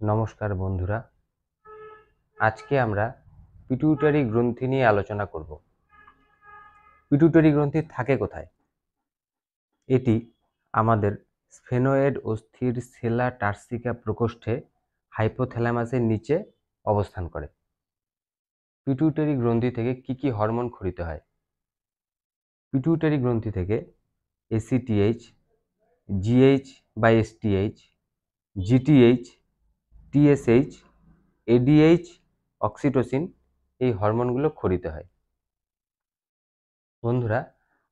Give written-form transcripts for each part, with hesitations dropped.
নমস্কার বন্ধুরা, আজকে আমরা পিটুইটারি গ্রন্থি নিয়ে আলোচনা করব। পিটুইটারি গ্রন্থি থাকে কোথায়? এটি আমাদের স্ফেনয়েড অস্থির সেলা টার্সিকা প্রকোষ্ঠে হাইপোথ্যালামাসের নিচে অবস্থান করে। পিটুইটারি গ্রন্থি থেকে কি কি হরমোন ক্ষরিত হয়? পিটুইটারি গ্রন্থি থেকে এসিটিএইচ, জিএইচ বা STH, GTH, TSH, ADH, oxytocin এই হরমোনগুলো ক্ষরিত হয়। বন্ধুরা,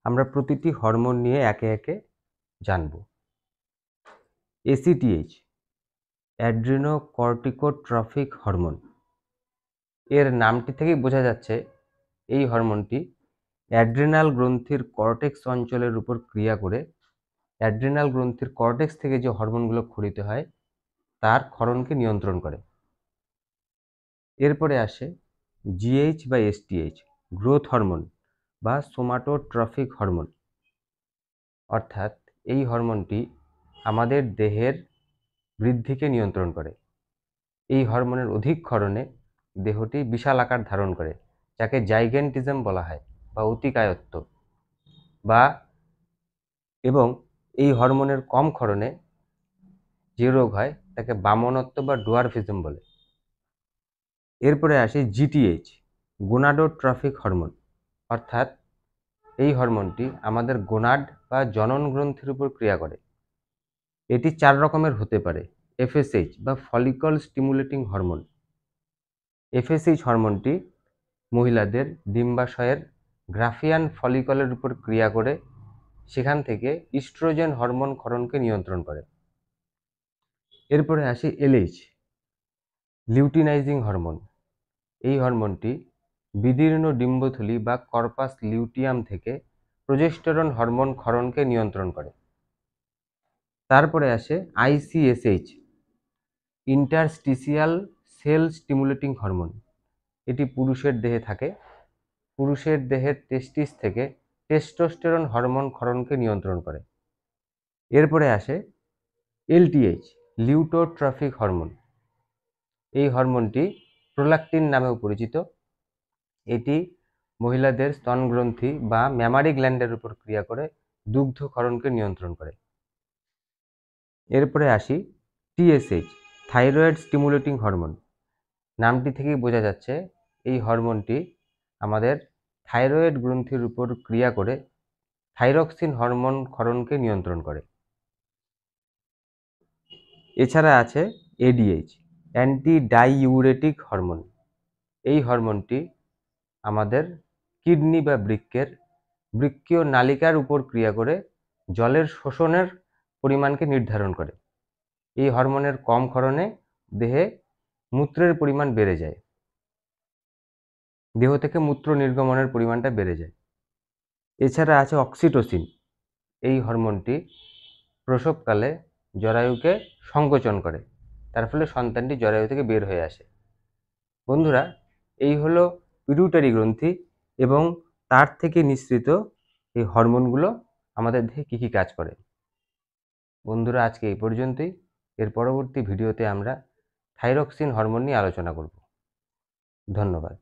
আমরা প্রতিটি হরমোন নিয়ে একে একে জানব। ACTH adrenocorticotrophic hormone. এর নামটি থেকেই বোঝা যাচ্ছে এই হরমোনটি অ্যাড্রিনাল গ্রন্থির কর্টেক্স অঞ্চলের উপর ক্রিয়া করে অ্যাড্রিনাল গ্রন্থির কর্টেক্স থেকে যে হরমোনগুলো ক্ষরিত হয় তার ক্ষরণকে নিয়ন্ত্রণ করে। এরপরে আসে জিএইচ বা এসটিএইচ, গ্রোথ হরমোন বা সোমাটোট্রফিক হরমোন। অর্থাৎ এই হরমোনটি আমাদের দেহের বৃদ্ধিকে নিয়ন্ত্রণ করে। এই হরমোনের অধিক ক্ষরণে দেহটি বিশাল আকার ধারণ করে, যাকে জাইগেন্টিজম বলা হয় বা অতিকায়ত্ব, এবং এই হরমোনের কম ক্ষরণে যে রোগ হয় তাকে বামনত্ব বা ডোয়ারফিজম বলে। এরপরে আসে জিটিএইচ, গোনাডোট্রফিক হরমোন। অর্থাৎ এই হরমোনটি আমাদের গোনাড বা জনন গ্রন্থির উপর ক্রিয়া করে। এটি 4 রকমের হতে পারে। এফএসএইচ বা ফলিকল স্টিমুলেটিং হরমোন। এফএসএইচ হরমোনটি মহিলাদের ডিম্বাশয়ের গ্রাফিয়ান ফলিকলের উপর ক্রিয়া করে সেখান থেকে ইস্ট্রোজেন হরমোন ক্ষরণকে নিয়ন্ত্রণ করে। এরপরে আসে এলএইচ, লিউটিনাইজিং হরমোন। এই হরমোনটি বিদীর্ণ ডিম্বথলি বা কর্পাস লিউটিয়াম থেকে প্রোজেস্টেরন হরমোন ক্ষরণকে নিয়ন্ত্রণ করে। তারপরে আসে ICSH, interstitial sell stimulating hormone. এটি পুরুষের দেহে থাকে। পুরুষের দেহের টেস্টিস থেকে টেস্টোস্টেরন হরমোন ক্ষরণকে নিয়ন্ত্রণ করে। এরপরে আসে এলটিএইচ, লিউটোট্রফিক হরমোন। এই হরমোনটি প্রোল্যাক্টিন নামেও পরিচিত। এটি মহিলাদের স্তনগ্রন্থি বা ম্যামারি গ্ল্যান্ডের উপর ক্রিয়া করে দুগ্ধ ক্ষরণকে নিয়ন্ত্রণ করে। এরপরে আসি টিএসএইচ, থাইরয়েড স্টিমুলেটিং হরমোন। নামটি থেকেই বোঝা যাচ্ছে এই হরমোনটি আমাদের থাইরয়েড গ্রন্থির উপর ক্রিয়া করে থাইরক্সিন হরমোন ক্ষরণকে নিয়ন্ত্রণ করে। এছাড়া আছে এডিএইচ, অ্যান্টি ডাইইউরেটিক হরমোন। এই হরমোনটি আমাদের কিডনি বা বৃক্কীয় নালিকার উপর ক্রিয়া করে জলের শোষণের পরিমাণকে নির্ধারণ করে। এই হরমোনের কম ক্ষরণে দেহে মূত্রের পরিমাণ বেড়ে যায়, দেহ থেকে মূত্র নির্গমনের পরিমাণটা বেড়ে যায়। এছাড়া আছে অক্সিটোসিন। এই হরমোনটি প্রসবকালে জরায়ুকে সংকোচন করে, তার ফলে সন্তানটি জরায়ু থেকে বের হয়ে আসে। বন্ধুরা, এই হলো পিটুইটারি গ্রন্থি এবং তার থেকে নিঃসৃত এই হরমোনগুলো আমাদের দেহে কী কী কাজ করে। বন্ধুরা, আজকে এই পর্যন্তই। এর পরবর্তী ভিডিওতে আমরা থাইরক্সিন হরমোন নিয়ে আলোচনা করব। ধন্যবাদ।